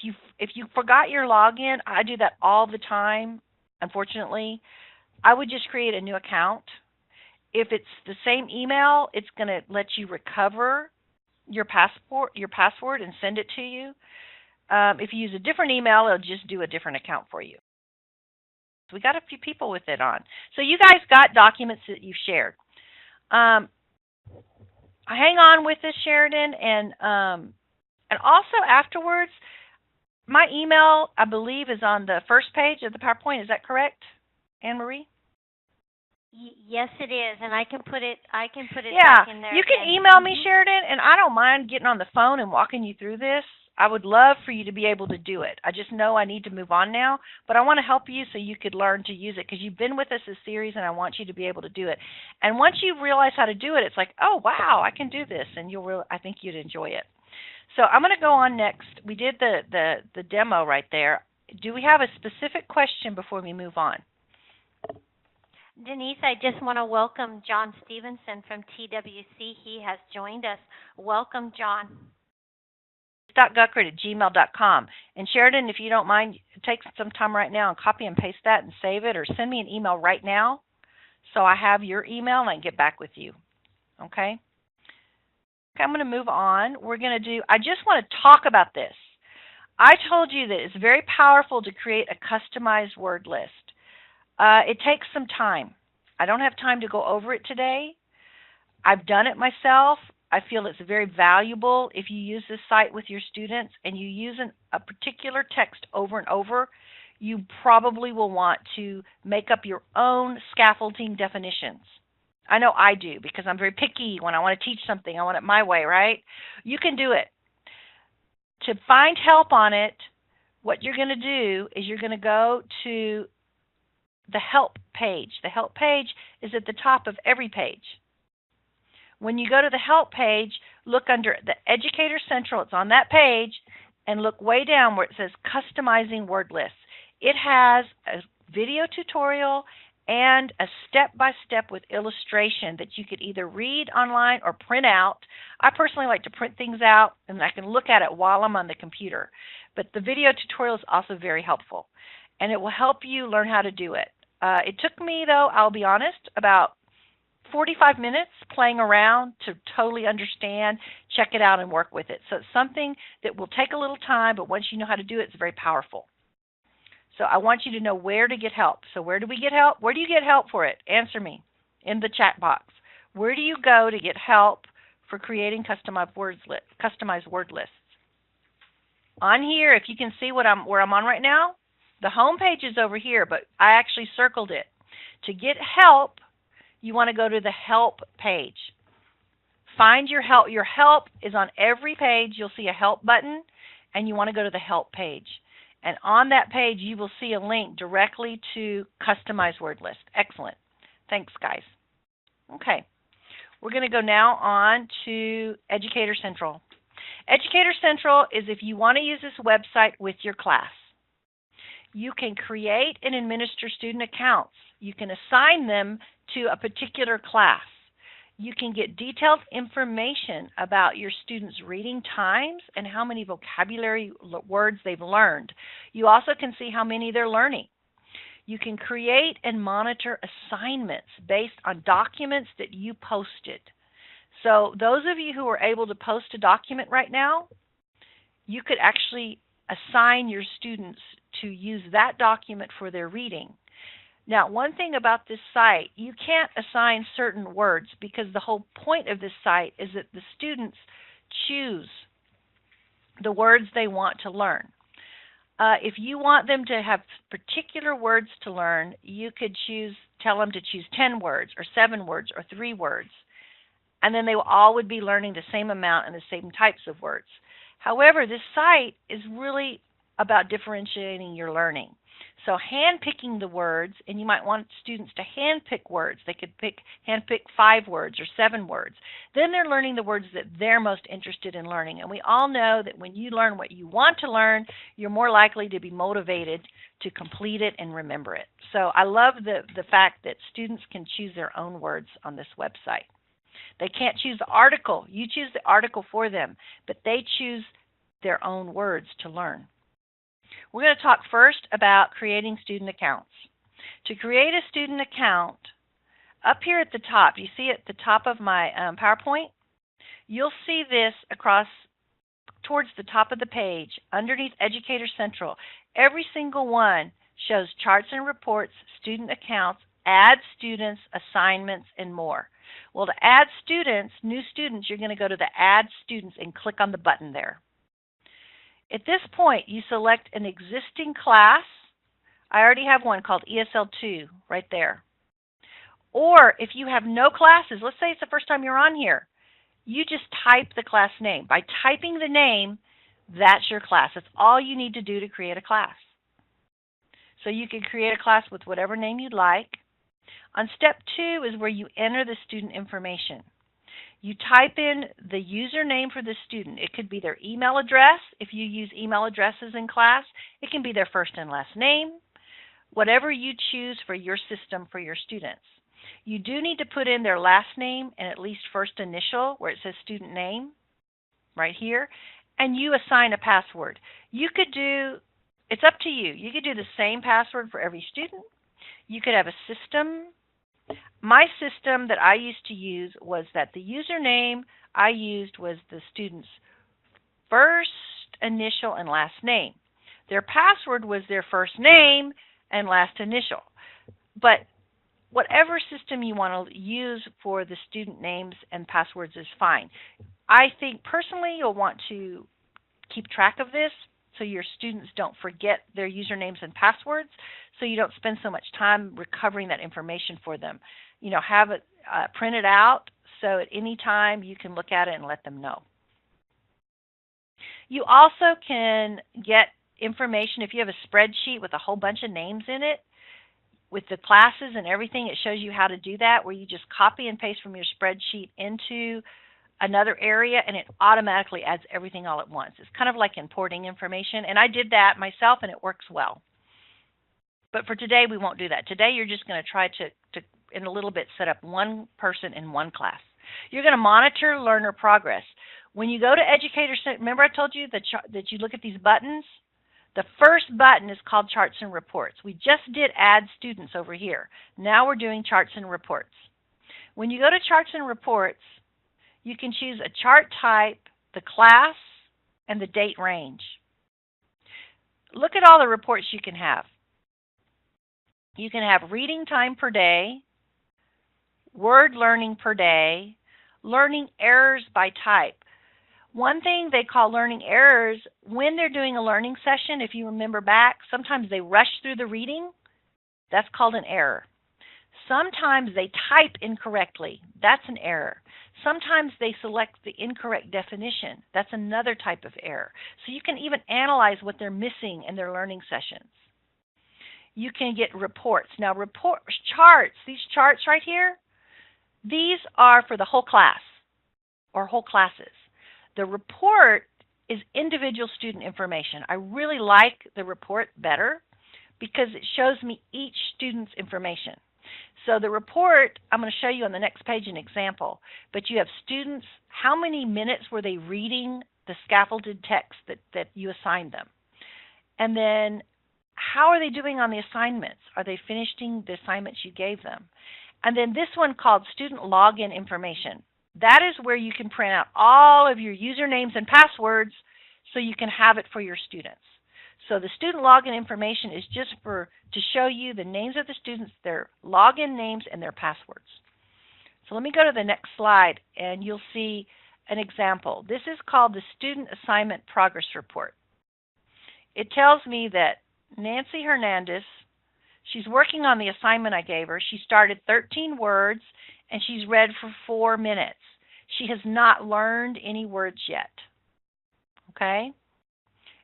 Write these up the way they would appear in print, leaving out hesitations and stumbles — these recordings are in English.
you forgot your login, I do that all the time, unfortunately. I would just create a new account. If it's the same email, it's going to let you recover your password and send it to you. If you use a different email, it'll just do a different account for you. So we got a few people with it on. So you guys got documents that you've shared. Hang on with this, Sheridan, and also afterwards, my email, I believe, is on the first page of the PowerPoint. Is that correct, Anne Marie? Yes, it is, and I can put it. Back in there. You can email me, Sheridan, and I don't mind getting on the phone and walking you through this. I would love for you to be able to do it. I just know I need to move on now, but I want to help you so you could learn to use it because you've been with us this series, and I want you to be able to do it. And once you realize how to do it, it's like, oh wow, I can do this, and I think you'd enjoy it. So I'm going to go on next. We did the demo right there. Do we have a specific question before we move on? Denise, I just want to welcome John Stevenson from TWC. He has joined us. Welcome, John. .guckert@gmail.com. And Sheridan, if you don't mind, take some time right now and copy and paste that and save it, or send me an email right now so I have your email and I can get back with you. Okay? Okay, I'm going to move on. I just want to talk about this. I told you that it's very powerful to create a customized word list. It takes some time. I don't have time to go over it today. I've done it myself. I feel it's very valuable if you use this site with your students and you use a particular text over and over. You probably will want to make up your own scaffolding definitions. I know I do because I'm very picky. When I want to teach something, I want it my way, right? You can do it. To find help on it, what you're going to do is you're going to go to the help page. The help page is at the top of every page. When you go to the help page, look under the Educator Central. It's on that page, and look way down where it says Customizing Word Lists. It has a video tutorial and a step-by-step with illustration that you could either read online or print out. I personally like to print things out, and I can look at it while I'm on the computer. But the video tutorial is also very helpful, and it will help you learn how to do it. It took me, though, I'll be honest, about 45 minutes playing around to totally understand, check it out, and work with it. So it's something that will take a little time, but once you know how to do it, it's very powerful. So I want you to know where to get help. So where do we get help? Where do you get help for it? Answer me in the chat box. Where do you go to get help for creating customized word lists? On here, if you can see where I'm on right now, the home page is over here, but I actually circled it. To get help, you want to go to the help page. Find your help. Your help is on every page. You'll see a help button, and you want to go to the help page. And on that page, you will see a link directly to Customized Word List. Excellent. Thanks, guys. Okay. We're going to go now on to Educator Central. Educator Central is if you want to use this website with your class. You can create and administer student accounts. You can assign them to a particular class. You can get detailed information about your students' reading times and how many vocabulary words they've learned. You also can see how many they're learning. You can create and monitor assignments based on documents that you posted. So those of you who are able to post a document right now, you could actually assign your students to use that document for their reading. Now, one thing about this site, you can't assign certain words because the whole point of this site is that the students choose the words they want to learn. If you want them to have particular words to learn, you could tell them to choose 10 words or 7 words or 3 words, and then they all would be learning the same amount and the same types of words. However, this site is really about differentiating your learning. So hand-picking the words, and you might want students to hand-pick words. They could hand-pick 5 words or 7 words. Then they're learning the words that they're most interested in learning. And we all know that when you learn what you want to learn, you're more likely to be motivated to complete it and remember it. So I love the fact that students can choose their own words on this website. They can't choose the article. You choose the article for them, but they choose their own words to learn. We're going to talk first about creating student accounts. To create a student account, up here at the top, you see at the top of my PowerPoint, you'll see this across towards the top of the page, underneath Educator Central. Every single one shows charts and reports, student accounts, add students, assignments, and more. Well, to add students, new students, you're going to go to the Add Students and click on the button there. At this point, you select an existing class. I already have one called ESL2 right there. Or if you have no classes, let's say it's the first time you're on here, you just type the class name. By typing the name, that's your class. That's all you need to do to create a class. So you can create a class with whatever name you'd like. On step 2 is where you enter the student information. You type in the username for the student. It could be their email address. If you use email addresses in class, it can be their first and last name, whatever you choose for your system for your students. You do need to put in their last name and at least first initial where it says student name right here, and you assign a password. You could do, it's up to you. You could do the same password for every student. You could have a system. My system that I used to use was that the username I used was the student's first initial and last name. Their password was their first name and last initial. But whatever system you want to use for the student names and passwords is fine. I think personally you'll want to keep track of this so your students don't forget their usernames and passwords, so you don't spend so much time recovering that information for them. You know, have it printed out so at any time you can look at it and let them know. You also can get information if you have a spreadsheet with a whole bunch of names in it. With the classes and everything, it shows you how to do that, where you just copy and paste from your spreadsheet into another area, and it automatically adds everything all at once. It's kind of like importing information, and I did that myself, and it works well. But for today, we won't do that. Today, you're just going to try to, in a little bit, set up one person in one class. You're going to monitor learner progress. When you go to Educator Center, remember I told you that you look at these buttons? The first button is called Charts and Reports. We just did Add Students over here. Now we're doing Charts and Reports. When you go to Charts and Reports, you can choose a chart type, the class, and the date range. Look at all the reports you can have. You can have reading time per day, word learning per day, learning errors by type. One thing they call learning errors, when they're doing a learning session, if you remember back, sometimes they rush through the reading. That's called an error. Sometimes they type incorrectly. That's an error. Sometimes they select the incorrect definition. That's another type of error. So you can even analyze what they're missing in their learning sessions. You can get reports. Now, charts, these charts right here, these are for the whole class or whole classes. The report is individual student information. I really like the report better because it shows me each student's information. So the report, I'm going to show you on the next page an example, but you have students, how many minutes were they reading the scaffolded text that you assigned them? And then how are they doing on the assignments? Are they finishing the assignments you gave them? And then this one called student login information. That is where you can print out all of your usernames and passwords so you can have it for your students. So the student login information is just to show you the names of the students, their login names, and their passwords. So let me go to the next slide, and you'll see an example. This is called the Student Assignment Progress Report. It tells me that Nancy Hernandez, she's working on the assignment I gave her. She started 13 words, and she's read for 4 minutes. She has not learned any words yet. Okay?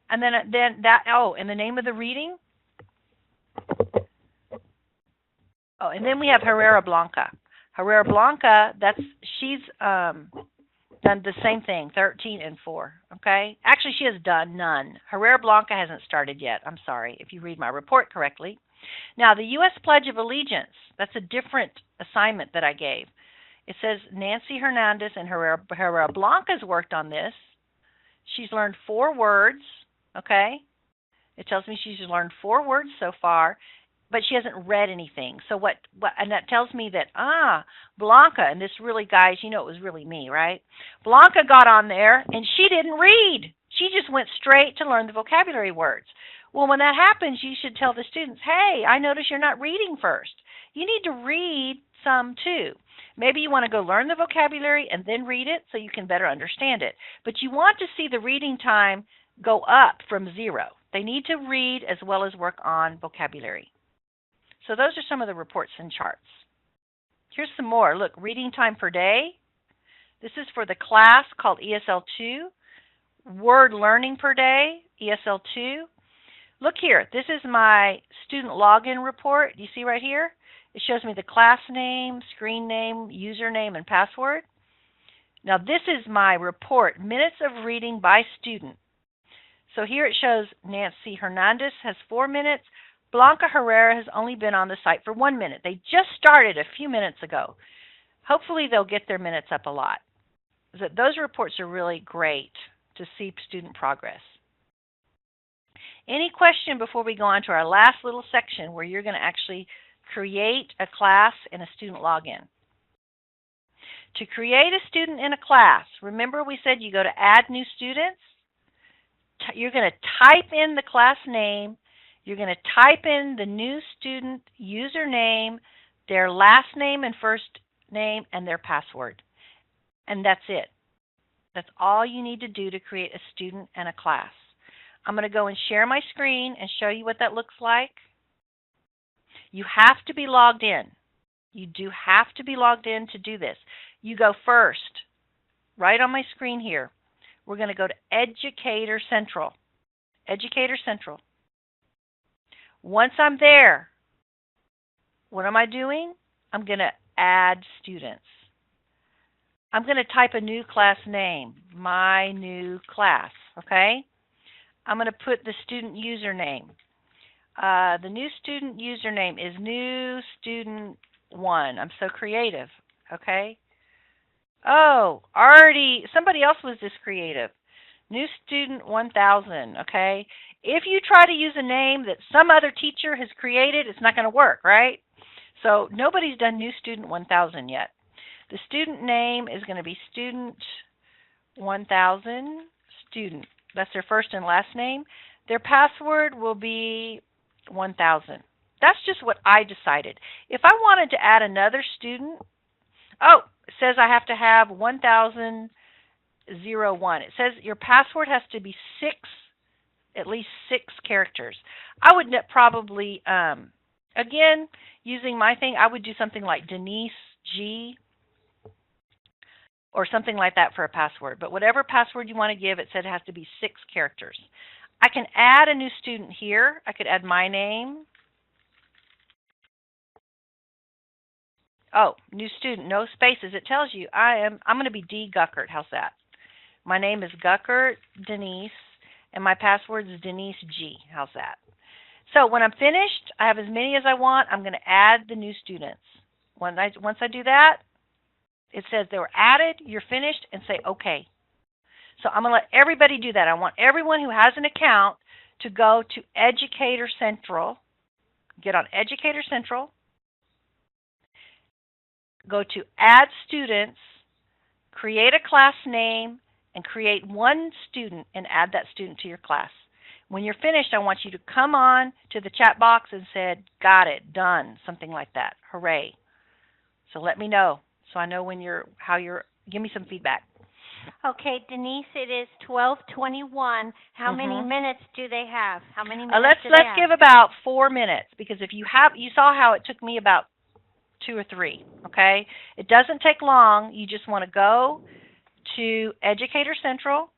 And then and the name of the reading? Oh, and then we have Herrera Blanca. Herrera Blanca, she's done the same thing, 13 and 4. Okay? Actually, she has done none. Herrera Blanca hasn't started yet. I'm sorry, if you read my report correctly. Now, the U.S. Pledge of Allegiance, that's a different assignment that I gave. It says Nancy Hernandez and Herrera Blanca's worked on this. She's learned 4 words, okay? It tells me she's learned 4 words so far, but she hasn't read anything. So what and that tells me that, Blanca, and this really, guys, it was really me, right? Blanca got on there and she didn't read. She just went straight to learn the vocabulary words. Well, when that happens, you should tell the students, hey, I notice you're not reading first. You need to read some too. Maybe you want to go learn the vocabulary and then read it so you can better understand it. But you want to see the reading time go up from 0. They need to read as well as work on vocabulary. So those are some of the reports and charts. Here's some more. Look, reading time per day. This is for the class called ESL 2. Word learning per day, ESL 2. Look here. This is my student login report. You see right here? It shows me the class name, screen name, username, and password. Now this is my report, minutes of reading by student. So here it shows Nancy Hernandez has 4 minutes. Blanca Herrera has only been on the site for 1 minute. They just started a few minutes ago. Hopefully they'll get their minutes up a lot. Those reports are really great to see student progress. Any question before we go on to our last little section where you're going to actually create a class and a student login? To create a student in a class, remember we said you go to add new students. You're going to type in the class name. You're going to type in the new student username, their last name and first name, and their password. And that's it. That's all you need to do to create a student and a class. I'm going to go and share my screen and show you what that looks like. You have to be logged in. You do have to be logged in to do this. You go first, right on my screen here. We're going to go to Educator Central. Educator Central. Once I'm there, what am I doing? I'm going to add students. I'm going to type a new class name, my new class, okay? I'm going to put the student username. The new student username is new student 1. I'm so creative, okay? Oh, already, somebody else was this creative. New student 1000, okay? If you try to use a name that some other teacher has created, it's not going to work, right? So nobody's done new student 1000 yet. The student name is going to be student 1000 student. That's their first and last name. Their password will be 1000. That's just what I decided. If I wanted to add another student, it says I have to have 1001. It says your password has to be at least 6 characters. I would probably, again, using my thing, I would do something like Denise G or something like that for a password. But whatever password you want to give, it said it has to be 6 characters. I can add a new student here. I could add my name. Oh, new student, no spaces. It tells you I'm going to be D. Guckert. How's that? My name is Guckert Denise, and my password is Denise G. How's that? So when I'm finished, I have as many as I want. I'm going to add the new students. Once I do that, it says they were added, you're finished, and say OK. So I'm going to let everybody do that. I want everyone who has an account to go to Educator Central, get on Educator Central, go to Add Students, create a class name, and create one student and add that student to your class. When you're finished, I want you to come on to the chat box and say, got it, done, something like that. Hooray. So let me know so I know give me some feedback. Okay, Denise, it is 12:21. How many minutes do they have? How many minutes let's give about 4 minutes, because if you saw how it took me about 2 or 3, okay? It doesn't take long. You just want to go to Educator Central.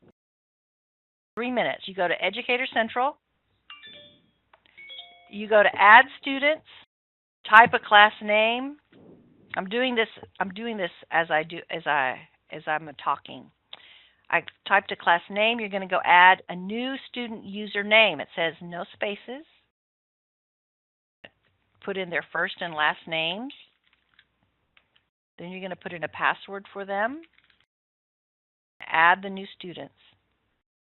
3 minutes. You go to Educator Central. You go to Add Students. Type a class name. I'm doing this as I'm talking. I typed a class name. You're going to go add a new student username. It says no spaces. Put in their first and last names. Then you're going to put in a password for them. Add the new students.